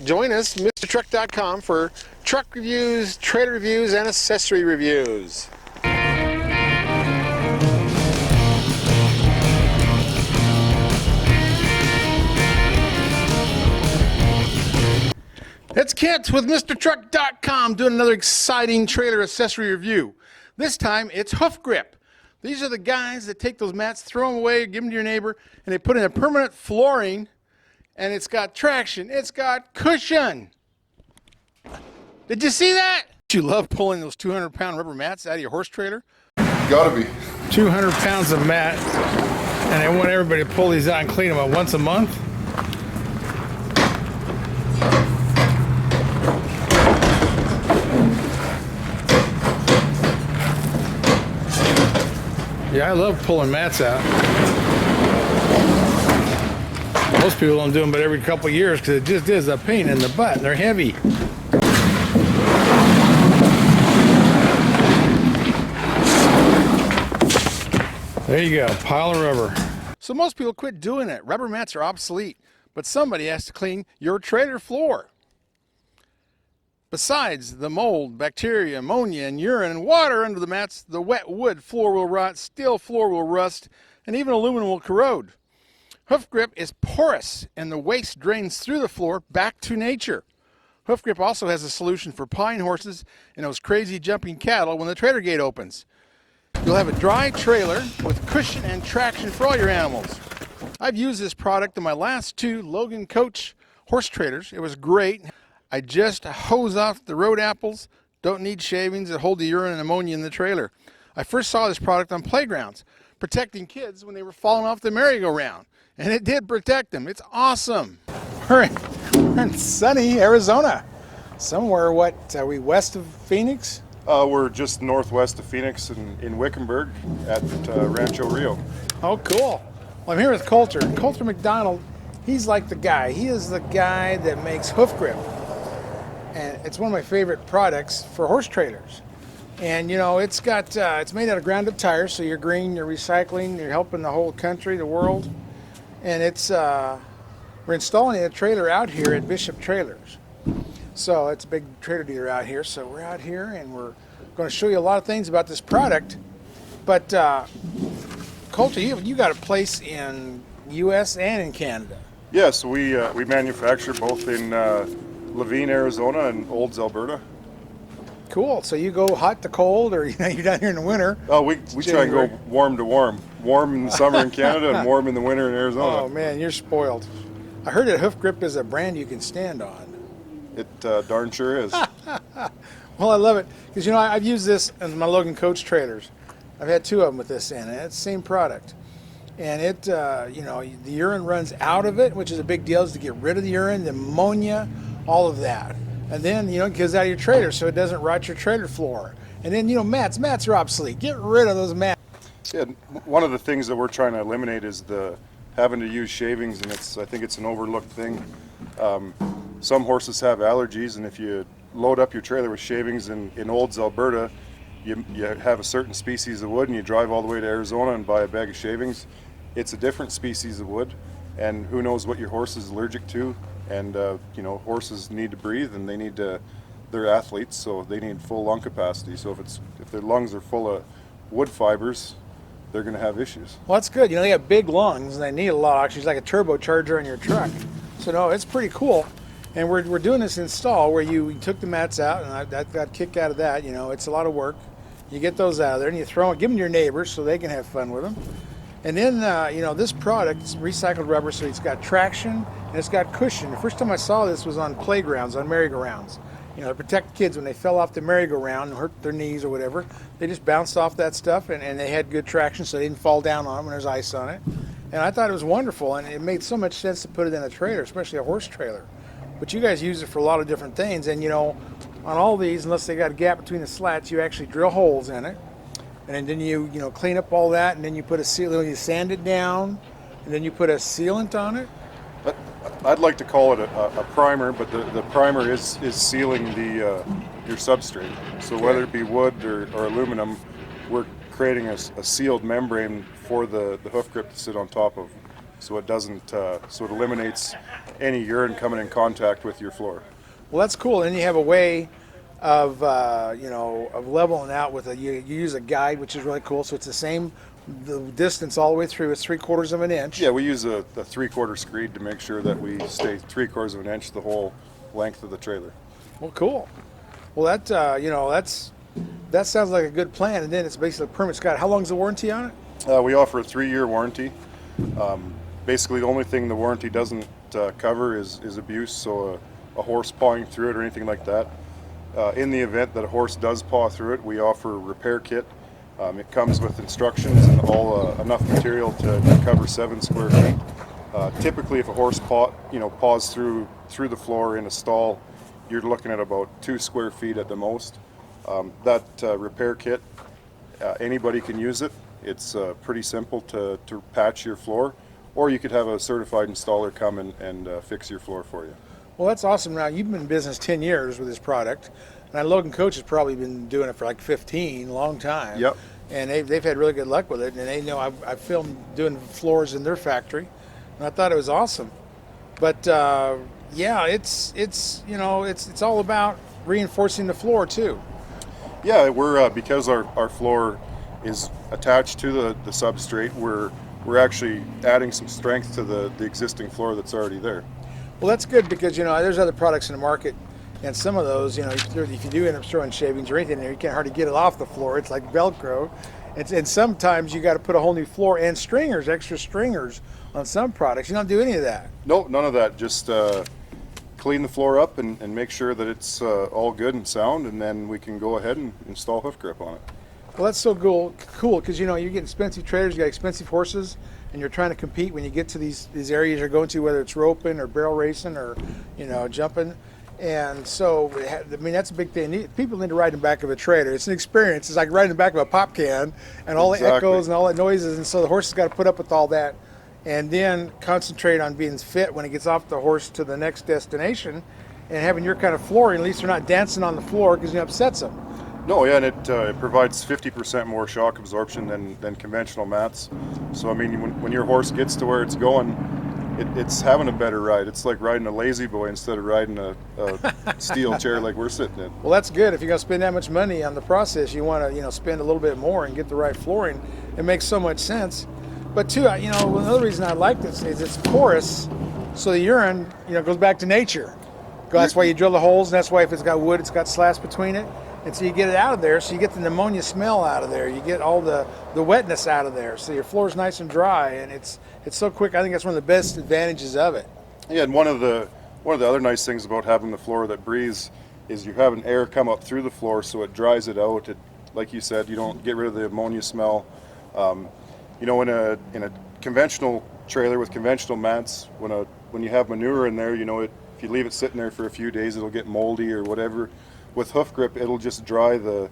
Join us, MrTruck.com, for truck reviews, trailer reviews, and accessory reviews. It's Kent with MrTruck.com doing another exciting trailer accessory review. This time it's hoof grip. These are the guys that take those mats, throw them away, give them to your neighbor, and they put in a permanent flooring, and it's got traction, it's got cushion. Did you see that? You love pulling those 200-pound rubber mats out of your horse trailer? Gotta be. 200 pounds of mat, and I want everybody to pull these out and clean them up once a month. Yeah, I love pulling mats out. Most people don't do them but every couple of years because it just is a pain in the butt. They're heavy. There you go, pile of rubber. So most people quit doing it. Rubber mats are obsolete, but somebody has to clean your trailer floor. Besides the mold, bacteria, ammonia, and urine and water under the mats, the wet wood floor will rot, steel floor will rust, and even aluminum will corrode. Hoof grip is porous, and the waste drains through the floor back to nature. Hoof grip also has a solution for pine horses and those crazy jumping cattle when the trailer gate opens. You'll have a dry trailer with cushion and traction for all your animals. I've used this product in my last 2 Logan Coach horse trailers. It was great. I just hose off the road apples, don't need shavings that hold the urine and ammonia in the trailer. I first saw this product on playgrounds, protecting kids when they were falling off the merry-go-round. And it did protect them. It's awesome. We're in sunny Arizona. Somewhere, what, are we west of Phoenix? We're just northwest of Phoenix in Wickenburg at Rancho Rio. Oh, cool. Well, I'm here with Coulter. Coulter McDonald, he's like the guy. He is the guy that makes hoof grip. And it's one of my favorite products for horse trailers. And you know, it's got, it's made out of ground up tires, so you're green, you're recycling, you're helping the whole country, the world. And it's, we're installing a trailer out here at Bishop Trailers. So it's a big trailer dealer out here. So we're out here and we're going to show you a lot of things about this product. But Coulter, you got a place in U.S. and in Canada. Yes, we manufacture both in Levine, Arizona and Olds, Alberta. Cool. So you go hot to cold, or you're down here in the winter? Oh, we try and go warm to warm. Warm in the summer in Canada and warm in the winter in Arizona. Oh man, you're spoiled. I heard that Hoof Grip is a brand you can stand on. It darn sure is. Well, I love it because, you know, I've used this in my Logan Coach trailers. I've had 2 of them with this in it. It's the same product. And it, you know, the urine runs out of it, which is a big deal, is to get rid of the urine, the ammonia, all of that. And then, you know, it goes out of your trailer so it doesn't rot your trailer floor. And then, you know, mats are obsolete. Get rid of those mats. Yeah, one of the things that we're trying to eliminate is the having to use shavings, and I think it's an overlooked thing. Some horses have allergies, and if you load up your trailer with shavings in Olds, Alberta, you have a certain species of wood, and you drive all the way to Arizona and buy a bag of shavings. It's a different species of wood, and who knows what your horse is allergic to. And you know, horses need to breathe, and they're athletes, so they need full lung capacity. So if their lungs are full of wood fibers, they're going to have issues. Well, that's good. You know, they have big lungs, and they need a lot of oxygen. It's like a turbocharger on your truck. So no, it's pretty cool. And we're doing this install where you took the mats out, and I got a kick out of that. You know, it's a lot of work. You get those out of there, and you throw them, give them to your neighbors so they can have fun with them. And then, you know, this product is recycled rubber, so it's got traction and it's got cushion. The first time I saw this was on playgrounds, on merry-go-rounds. You know, to protect kids when they fell off the merry-go-round and hurt their knees or whatever. They just bounced off that stuff, and they had good traction, so they didn't fall down on them when there's ice on it. And I thought it was wonderful, and it made so much sense to put it in a trailer, especially a horse trailer. But you guys use it for a lot of different things, and you know, on all these, unless they got a gap between the slats, you actually drill holes in it. And then you know, clean up all that, and then you put a seal, you sand it down, and then you put a sealant on it. But I'd like to call it a primer, but the primer is sealing your substrate. So whether it be wood or aluminum, we're creating a sealed membrane for the hoof grip to sit on top of. so it doesn't, so it eliminates any urine coming in contact with your floor. Well, that's cool. And you have a way of of leveling out with you use a guide, which is really cool. So it's the distance all the way through. It's 3/4 of an inch. Yeah, we use a 3/4 screed to make sure that we stay 3/4 of an inch the whole length of the trailer. Well, cool. Well, that sounds like a good plan. And then it's basically a permit. Scott, how long's the warranty on it? We offer a 3-year warranty. Basically, the only thing the warranty doesn't cover is abuse, so a horse pawing through it or anything like that. In the event that a horse does paw through it, we offer a repair kit. It comes with instructions and enough material to cover 7 square feet. Typically, if a horse paws through the floor in a stall, you're looking at about 2 square feet at the most. That repair kit, anybody can use it. It's pretty simple to patch your floor, or you could have a certified installer come and fix your floor for you. Well, that's awesome. Now, you've been in business 10 years with this product. And Logan Coach has probably been doing it for like 15, long time. Yep. And they've had really good luck with it. And they know I filmed doing floors in their factory, and I thought it was awesome. But yeah, it's all about reinforcing the floor too. Yeah, we're because our floor is attached to the substrate. We're actually adding some strength to the existing floor that's already there. Well, that's good because there's other products in the market. And some of those, if you do end up throwing shavings or anything there, you can't hardly get it off the floor. It's like Velcro. And sometimes you got to put a whole new floor and stringers, extra stringers on some products. You don't do any of that. No, none of that. Just clean the floor up and make sure that it's all good and sound, and then we can go ahead and install hoof grip on it. Well, that's so cool because you get expensive trailers, you got expensive horses, and you're trying to compete when you get to these areas you're going to, whether it's roping or barrel racing or jumping. And so, that's a big thing. People need to ride in the back of a trailer. It's an experience. It's like riding in the back of a pop can and all the echoes and all the noises. And so the horse has got to put up with all that and then concentrate on being fit when it gets off the horse to the next destination and having your kind of flooring. At least they're not dancing on the floor because it upsets them. No, yeah, and it provides 50% more shock absorption than conventional mats. So, when your horse gets to where it's going, it's having a better ride. It's like riding a lazy boy instead of riding a steel chair like we're sitting in. Well, that's good. If you're going to spend that much money on the process, you want to spend a little bit more and get the right flooring. It makes so much sense. But too, another reason I like this is it's porous, so the urine goes back to nature. That's why you drill the holes, and that's why if it's got wood, it's got slats between it. And so you get it out of there, so you get the pneumonia smell out of there. You get all the wetness out of there, so your floor's nice and dry, and it's so quick. I think that's one of the best advantages of it. Yeah, and one of the other nice things about having the floor that breathes is you're having air come up through the floor, so it dries it out. Like you said, you don't get rid of the ammonia smell. In a conventional trailer with conventional mats, when you have manure in there, if you leave it sitting there for a few days, it'll get moldy or whatever. With hoof grip, it'll just dry the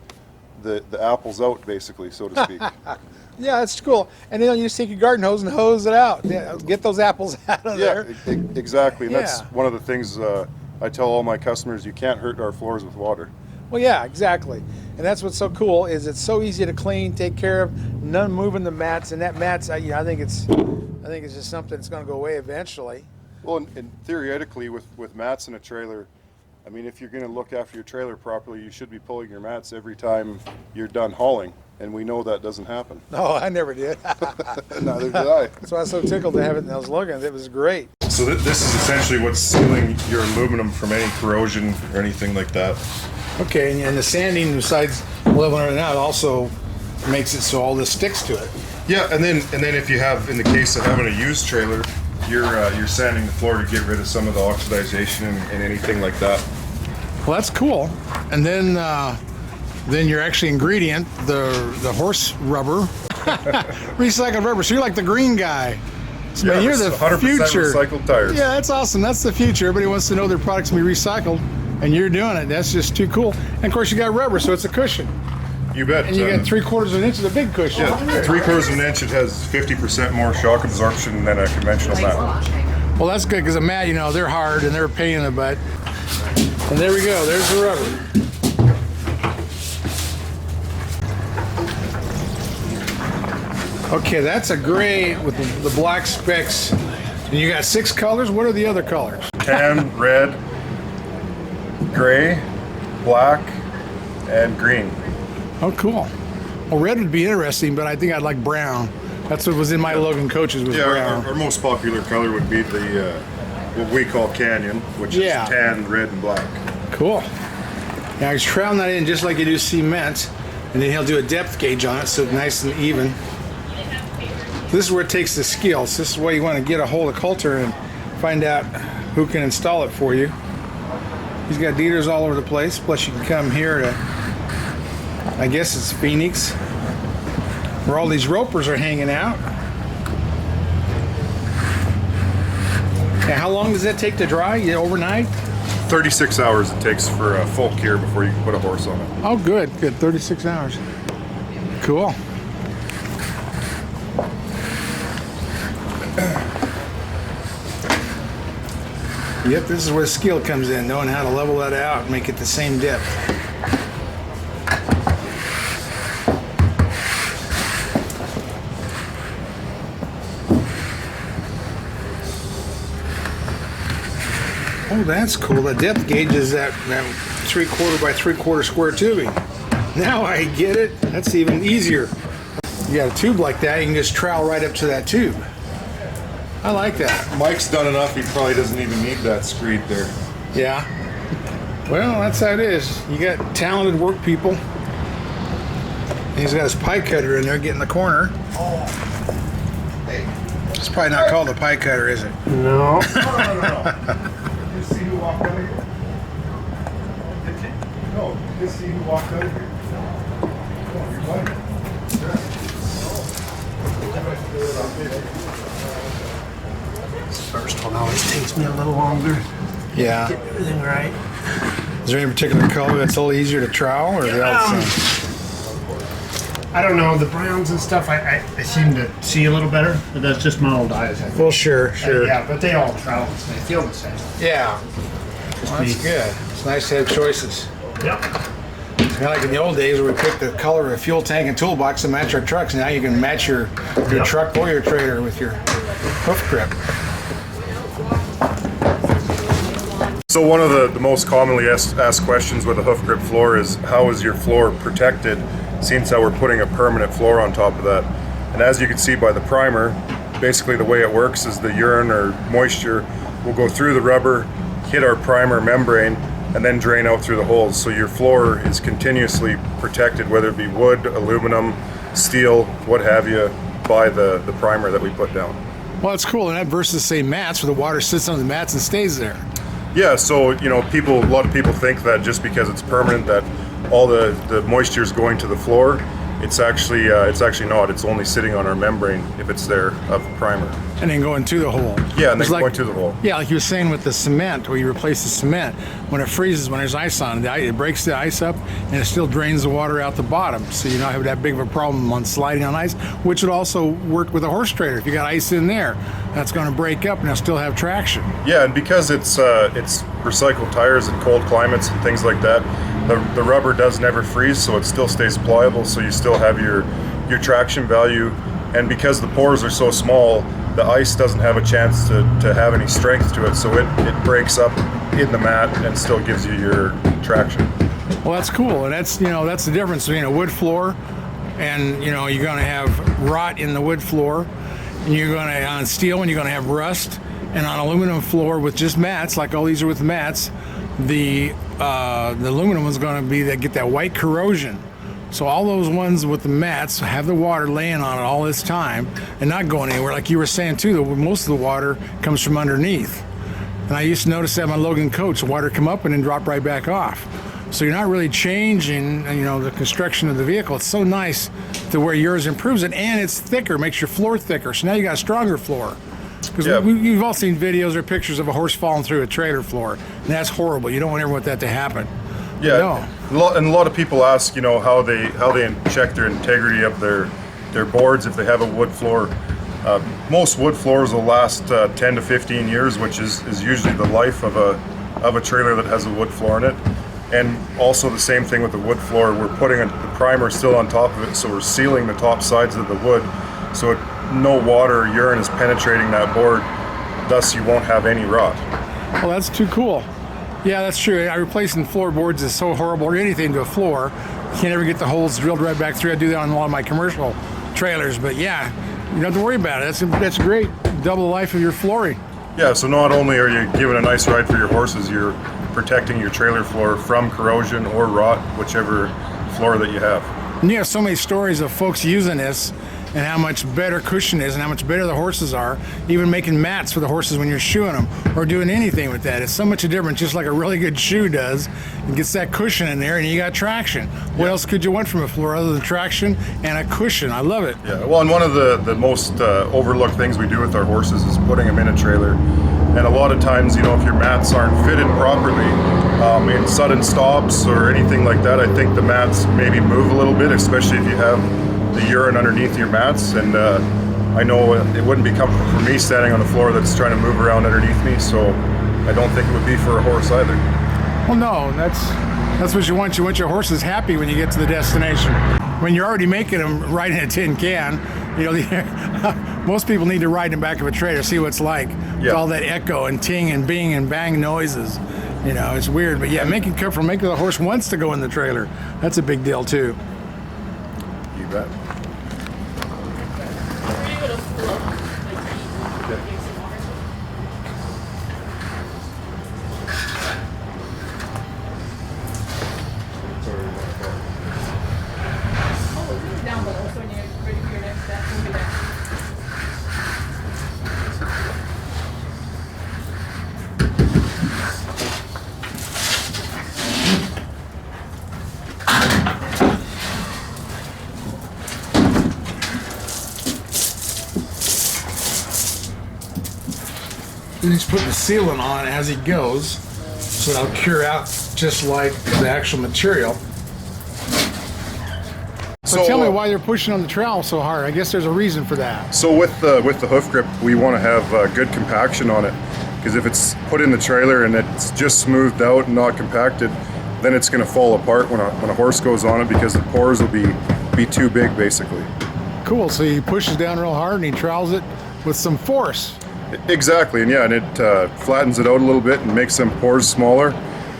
apples out, basically, so to speak. Yeah, that's cool. And then you just take your garden hose and hose it out. Get those apples out of there. Yeah, exactly. And that's Yeah. one of the things I tell all my customers: you can't hurt our floors with water. Well, yeah, exactly. And that's what's so cool is it's so easy to clean, take care of, none moving the mats. And that mats, I think it's just something that's going to go away eventually. Well, and theoretically, with mats in a trailer, if you're going to look after your trailer properly, you should be pulling your mats every time you're done hauling, and we know that doesn't happen. No, I never did. Neither did I. So I was so tickled to have it in those logans. It was great. So this is essentially what's sealing your aluminum from any corrosion or anything like that. Okay, and the sanding, besides leveling it out, also makes it so all this sticks to it. Yeah, and then if you have, in the case of having a used trailer, you're sanding the floor to get rid of some of the oxidization and anything like that. Well, that's cool. And then your actually ingredient, the horse rubber, recycled rubber. So you're like the green guy. So Yeah, you're the 100% future. recycled tires. Yeah, that's awesome. That's the future. Everybody wants to know their products can be recycled, and you're doing it. That's just too cool. And of course, you got rubber, so it's a cushion. You bet. And you got 3/4 of an inch of a big cushion. Yeah, 3/4 of an inch. It has 50% more shock absorption than a conventional mat. Well, that's good because a mat, they're hard and they're a pain in the butt. And there we go. There's the rubber. Okay, that's a great with the black specks And you got 6 colors. What are the other colors? Tan, red, gray, black, and green. Oh, cool. Well, red would be interesting, but I think I'd like brown. That's what was in my Logan coaches was brown. Our most popular color would be the what we call Canyon, which is tan, red, and black. Cool. Now he's troweling that in just like you do cement, and then he'll do a depth gauge on it so it's nice and even. This is where it takes the skills. This is why you want to get a hold of Coulter and find out who can install it for you. He's got dealers all over the place. Plus you can come here to, I guess it's Phoenix, where all these ropers are hanging out. Now how long does that take to dry? Overnight? 36 hours it takes for a full cure before you can put a horse on it. Oh, good. 36 hours. Cool. Yep, this is where skill comes in, knowing how to level that out and make it the same depth. Oh, that's cool. The depth gauge is that 3/4 by 3/4 square tubing. Now I get it. That's even easier. You got a tube like that, you can just trowel right up to that tube. I like that. Mike's done enough, he probably doesn't even need that screed there. Yeah. Well, that's how it is. You got talented work people. He's got his pie cutter in there getting the corner. It's probably not called a pie cutter, is it? No. No. You see who walked out of here? No, you see who walked out of here? Oh, your buddy. This first one always takes me a little longer. Yeah. Get everything right. Is there any particular color that's a little easier to trowel, or are they all the same? I don't know, the browns and stuff, I seem to see a little better, but that's just my old eyes, I think. Well, sure. Yeah, but they all travel, they feel the same. Yeah. Well, that's good. It's nice to have choices. Yep. It's kind of like in the old days where we picked the color of a fuel tank and toolbox to match our trucks. Now you can match your truck or your trailer with your hoof grip. So one of the most commonly asked questions with a hoof grip floor is, how is your floor protected, since that we're putting a permanent floor on top of that? And as you can see by the primer, basically the way it works is the urine or moisture will go through the rubber, hit our primer membrane, and then drain out through the holes. So your floor is continuously protected, whether it be wood, aluminum, steel, what have you, by the primer that we put down. Well, it's cool. And that versus, say, mats, where the water sits on the mats and stays there. Yeah, so a lot of people think that just because it's permanent that all the moisture is going to the floor. It's actually not. It's only sitting on our membrane if it's there of primer. And then going to the hole. Yeah, and then It's going to the hole. Yeah, like you were saying with the cement, where you replace the cement, when it freezes, when there's ice on it, it breaks the ice up and it still drains the water out the bottom. So you don't have that big of a problem on sliding on ice, which would also work with a horse trailer. If you got ice in there, that's going to break up and it'll still have traction. Yeah, and because it's recycled tires in cold climates and things like that, the rubber does never freeze, so it still stays pliable, so you still have your traction value. And because the pores are so small, the ice doesn't have a chance to have any strength to it, so it breaks up in the mat and still gives you your traction. Well, that's cool, and that's the difference between a wood floor and you're going to have rot in the wood floor, and you're going to on steel, and you're going to have rust, and on aluminum floor with just mats, like all these are with mats, the aluminum is going to be that get that white corrosion. So all those ones with the mats have the water laying on it all this time and not going anywhere. Like you were saying too, most of the water comes from underneath. And I used to notice that my Logan coach, the water come up and then drop right back off. So you're not really changing, the construction of the vehicle. It's so nice to where yours improves it, and it's thicker, makes your floor thicker. So now you got a stronger floor. Because you've all seen videos or pictures of a horse falling through a trailer floor, and that's horrible. You don't ever want that to happen. Yeah, and a lot of people ask, how they check their integrity of their boards if they have a wood floor. Most wood floors will last 10 to 15 years, which is usually the life of a trailer that has a wood floor in it. And also the same thing with the wood floor. We're putting the primer still on top of it, so we're sealing the top sides of the wood, so no water or urine is penetrating that board thus you won't have any rot. Well, that's too cool. Yeah, that's true. Replacing floorboards is so horrible, or anything to a floor. You can't ever get the holes drilled right back through. I do that on a lot of my commercial trailers, but yeah, you don't have to worry about it. That's great. Double the life of your flooring. Yeah, so not only are you giving a nice ride for your horses, you're protecting your trailer floor from corrosion or rot, whichever floor that you have. And you have so many stories of folks using this and how much better cushion is and how much better the horses are, even making mats for the horses when you're shoeing them or doing anything with that. It's so much a difference, just like a really good shoe does. It gets that cushion in there and you got traction. What else could you want from a floor other than traction and a cushion? I love it. Yeah, well, and one of the most overlooked things we do with our horses is putting them in a trailer. And a lot of times, you know, if your mats aren't fitted properly, in sudden stops or anything like that, I think the mats maybe move a little bit, especially if you have the urine underneath your mats. And I know it wouldn't be comfortable for me standing on the floor that's trying to move around underneath me, so I don't think it would be for a horse either. Well, no, that's what you want. You want your horses happy when you get to the destination. When you're already making them right in a tin can, you know, most people need to ride in the back of a trailer, see what it's like. With all that echo and ting and bing and bang noises. You know, it's weird, but yeah, making comfortable, making the horse wants to go in the trailer. That's a big deal too. You bet. Down below, so when you're ready for your next step, we'll be there. And he's putting the sealant on as he goes, so that'll cure out just like the actual material. So tell me why they're pushing on the trowel so hard. I guess there's a reason for that. So with the hoof grip, we want to have good compaction on it, because if it's put in the trailer and it's just smoothed out and not compacted, then it's going to fall apart when a horse goes on it, because the pores will be too big basically. Cool. So he pushes down real hard and he trowels it with some force. Exactly, and yeah, and it flattens it out a little bit and makes them pores smaller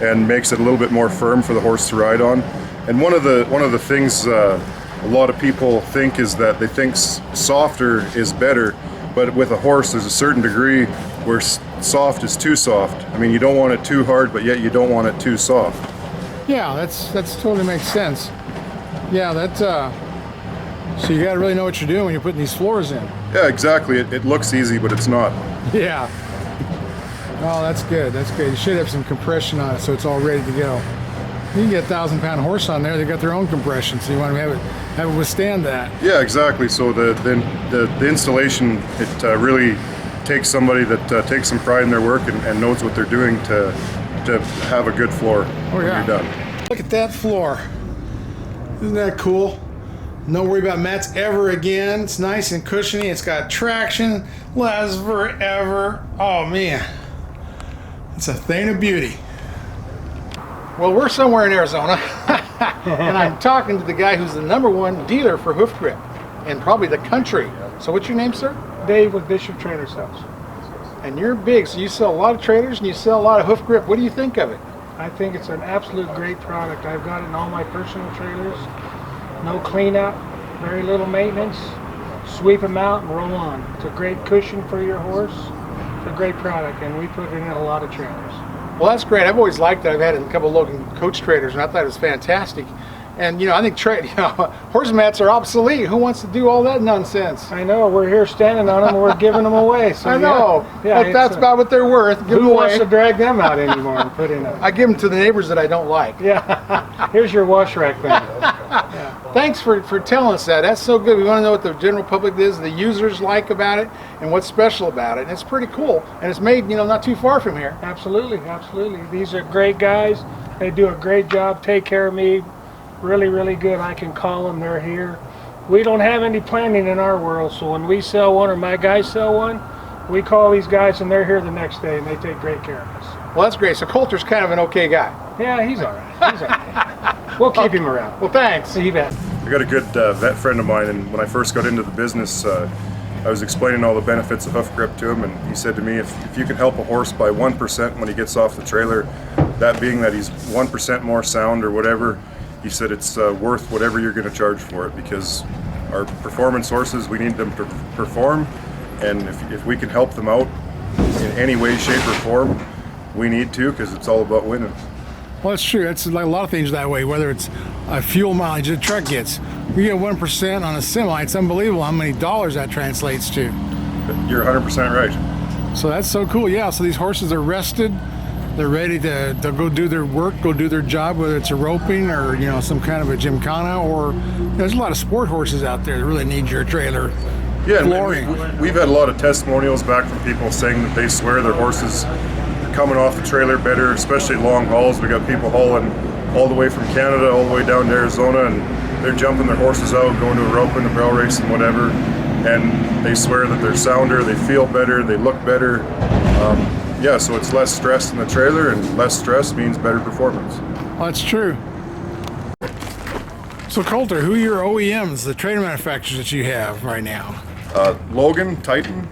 and makes it a little bit more firm for the horse to ride on. And one of the things a lot of people think is that they think softer is better, but with a horse there's a certain degree where soft is too soft. I mean, you don't want it too hard, but yet you don't want it too soft. Yeah, that's totally makes sense. Yeah, so you got to really know what you're doing when you're putting these floors in. Yeah, exactly. It looks easy, but it's not. Yeah. Oh, that's good. That's good. You should have some compression on it so it's all ready to go. You can get a 1,000-pound horse on there. They got their own compression, so you want to have it withstand that. Yeah, exactly. So the installation, it really takes somebody that takes some pride in their work and knows what they're doing to have a good floor when you're done. Look at that floor. Isn't that cool? No worry about mats ever again. It's nice and cushiony. It's got traction. Lasts forever. Oh man, it's a thing of beauty. Well, we're somewhere in Arizona, and I'm talking to the guy who's the #1 dealer for hoof grip in probably the country. So what's your name, sir? Dave with Bishop Trailer Sales. And you're big, so you sell a lot of trailers and you sell a lot of hoof grip. What do you think of it? I think it's an absolute great product. I've got it in all my personal trailers. No cleanup, very little maintenance. Sweep them out and roll on. It's a great cushion for your horse. It's a great product, and we put it in a lot of trailers. Well, that's great. I've always liked it. I've had it in a couple of local coach trailers, and I thought it was fantastic. And I think horse mats are obsolete. Who wants to do all that nonsense? I know, we're here standing on them, and we're giving them away. So I know. Yeah, that's about what they're worth. Give them who away. wants to drag them out anymore and put in them? I give them to the neighbors that I don't like. Yeah, here's your wash rack thing. Thanks for telling us that. That's so good. We want to know what the general public is, the users like about it, and what's special about it. And it's pretty cool. And it's made, not too far from here. Absolutely, absolutely. These are great guys. They do a great job. Take care of me. Really, really good. I can call them. They're here. We don't have any planning in our world, so when we sell one or my guys sell one, we call these guys and they're here the next day and they take great care of us. Well, that's great. So Coulter's kind of an okay guy. Yeah, he's all right. He's all right. We'll keep him around. Well, thanks. You bet. I got a good vet friend of mine, and when I first got into the business, I was explaining all the benefits of hoof grip to him, and he said to me, if you can help a horse by 1% when he gets off the trailer, that being that he's 1% more sound or whatever, he said it's worth whatever you're going to charge for it, because our performance horses, we need them to perform, and if we can help them out in any way, shape, or form, we need to, because it's all about winning. Well, it's true. It's like a lot of things that way, whether it's fuel mileage the truck gets. We get 1% on a semi. It's unbelievable how many dollars that translates to. You're 100% right. So that's so cool. Yeah, so these horses are rested. They're ready to go do their work, go do their job, whether it's a roping or, you know, some kind of a gymkhana, or, you know, there's a lot of sport horses out there that really need your trailer. Yeah, flooring. We've had a lot of testimonials back from people saying that they swear their horses are coming off the trailer better, especially long hauls. We got people hauling all the way from Canada all the way down to Arizona, and they're jumping their horses out, going to a roping, a barrel race, and whatever, and they swear that they're sounder, they feel better, they look better. Yeah, so it's less stress in the trailer, and less stress means better performance. Well, that's true. So Coulter, who are your OEMs, the trailer manufacturers that you have right now? Logan, Titan,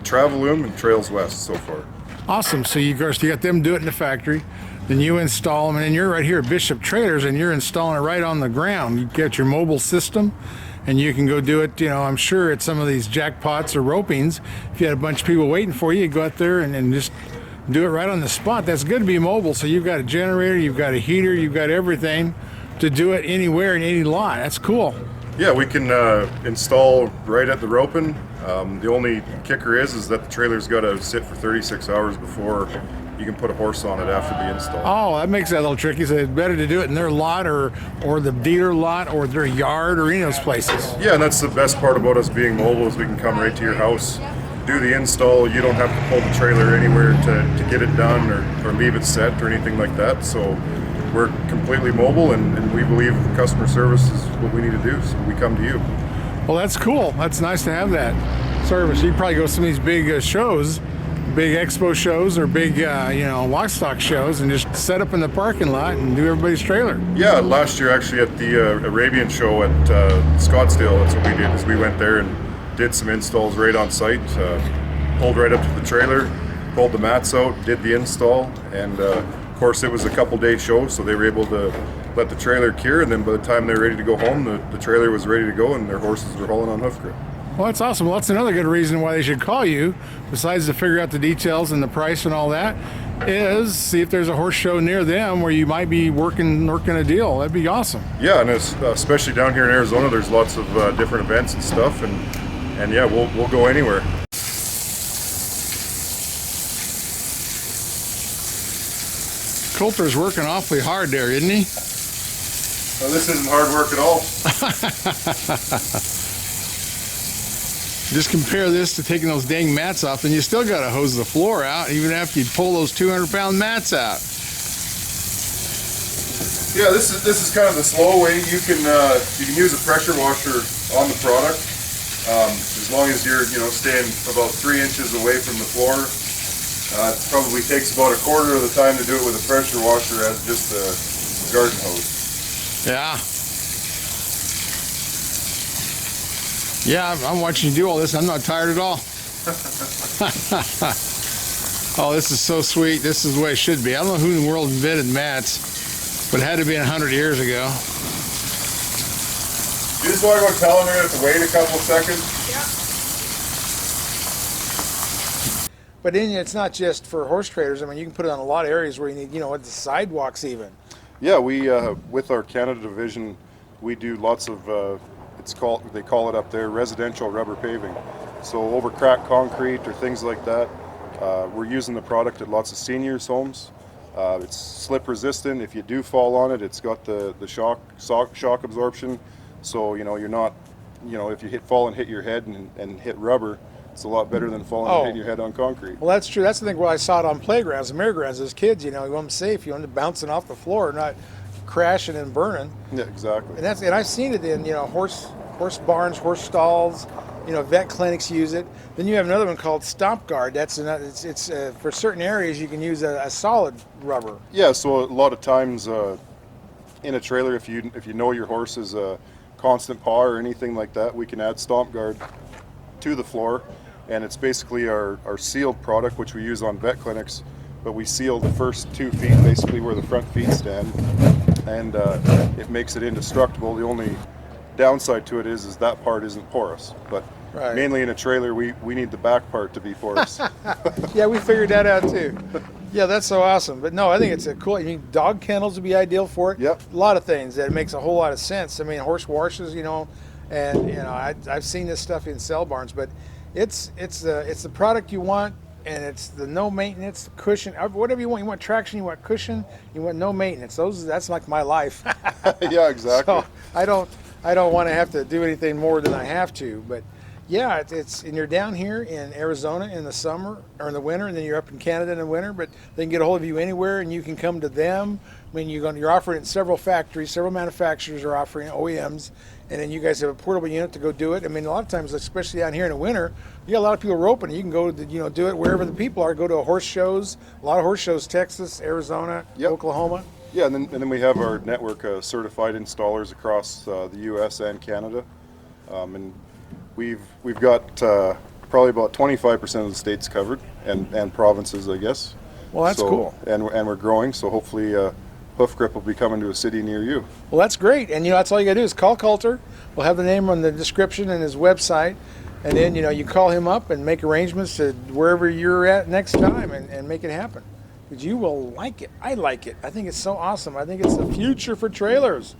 Traveloom, and Trails West so far. Awesome. So you got them do it in the factory, then you install them, and then you're right here at Bishop Trailers, and you're installing it right on the ground. You get your mobile system, and you can go do it, you know, I'm sure at some of these jackpots or ropings, if you had a bunch of people waiting for you, you go out there and just do it right on the spot. That's good to be mobile. So you've got a generator, you've got a heater, you've got everything to do it anywhere in any lot. That's cool. Yeah, we can install right at the roping. The only kicker is that the trailer's got to sit for 36 hours before you can put a horse on it after the install. Oh, that makes that a little tricky. So it's better to do it in their lot or the dealer lot or their yard or any of those places. Yeah, and that's the best part about us being mobile, is we can come right to your house, do the install. You don't have to pull the trailer anywhere to get it done or leave it set or anything like that. So we're completely mobile, and we believe customer service is what we need to do, so we come to you. Well, that's cool. That's nice to have that service. You probably go to some of these big shows, big expo shows or big, livestock shows, and just set up in the parking lot and do everybody's trailer. Yeah, last year actually at the Arabian show at Scottsdale, that's what we did, is we went there and did some installs right on site, pulled right up to the trailer, pulled the mats out, did the install, and of course it was a couple-day show, so they were able to let the trailer cure, and then by the time they were ready to go home, the trailer was ready to go, and their horses were hauling on hoof grip. Well, that's awesome. Well, that's another good reason why they should call you, besides to figure out the details and the price and all that, is see if there's a horse show near them where you might be working a deal. That'd be awesome. Yeah, and especially down here in Arizona, there's lots of different events and stuff, and yeah, we'll go anywhere. Coulter's working awfully hard there, isn't he? Well, this isn't hard work at all. Just compare this to taking those dang mats off, and you still got to hose the floor out, even after you pull those 200-pound mats out. Yeah, this is kind of the slow way. You can use a pressure washer on the product, as long as you're staying about 3 inches away from the floor. It probably takes about a quarter of the time to do it with a pressure washer as just a garden hose. Yeah. Yeah, I'm watching you do all this. I'm not tired at all. Oh, this is so sweet. This is the way it should be. I don't know who in the world invented mats, but it had to be 100 years ago. You just want to go tell them they're going to have to wait a couple of seconds? Yeah. But then it's not just for horse traders. I mean, you can put it on a lot of areas where you need, the sidewalks even. Yeah, we with our Canada division, we do lots of they call it up there residential rubber paving. So over cracked concrete or things like that, we're using the product at lots of seniors' homes. It's slip resistant. If you do fall on it, it's got the shock absorption. So you're not, if you fall and hit your head and hit rubber, it's a lot better than falling and hitting your head on concrete. Well, that's true. That's the thing. Where I saw it on playgrounds and merry-go-rounds as kids. You want them safe. You want them bouncing off the floor, not crashing and burning. Yeah, exactly. And I've seen it in horse barns, horse stalls. Vet clinics use it. Then you have another one called Stomp Guard. That's it's for certain areas you can use a solid rubber. Yeah. So a lot of times in a trailer, if you know your horse is a constant paw or anything like that, we can add Stomp Guard to the floor, and it's basically our sealed product, which we use on vet clinics, but we seal the first 2 feet, basically where the front feet stand, and it makes it indestructible. The only downside to it is that part isn't porous, but Right. mainly in a trailer we need the back part to be porous. Yeah, we figured that out too. Yeah, that's so awesome. But no, I think it's a cool. I mean, dog kennels would be ideal for it. Yep. A lot of things that makes a whole lot of sense. I mean, horse washes, and I've seen this stuff in cell barns, but it's the product you want, and it's the no maintenance cushion, whatever you want. You want traction, you want cushion, you want no maintenance. That's like my life. Yeah, exactly. So I don't want to have to do anything more than I have to. But yeah, and you're down here in Arizona in the summer or in the winter, and then you're up in Canada in the winter. But they can get a hold of you anywhere, and you can come to them. I mean, you're offering it in several factories, several manufacturers are offering OEMs, and then you guys have a portable unit to go do it. I mean, a lot of times, especially down here in the winter, you got a lot of people roping. You can go do it wherever the people are. Go to horse shows, a lot of horse shows, Texas, Arizona, Yep. Oklahoma. Yeah, and then we have our network of certified installers across the U.S. and Canada, and we've got probably about 25% of the states covered, and provinces, I guess. Well, that's cool. And we're growing, so hopefully Hoof Grip will be coming to a city near you. Well, that's great. And that's all you got to do is call Coulter. We'll have the name on the description and his website. And then, you call him up and make arrangements to wherever you're at next time and make it happen. Because you will like it. I like it. I think it's so awesome. I think it's the future for trailers.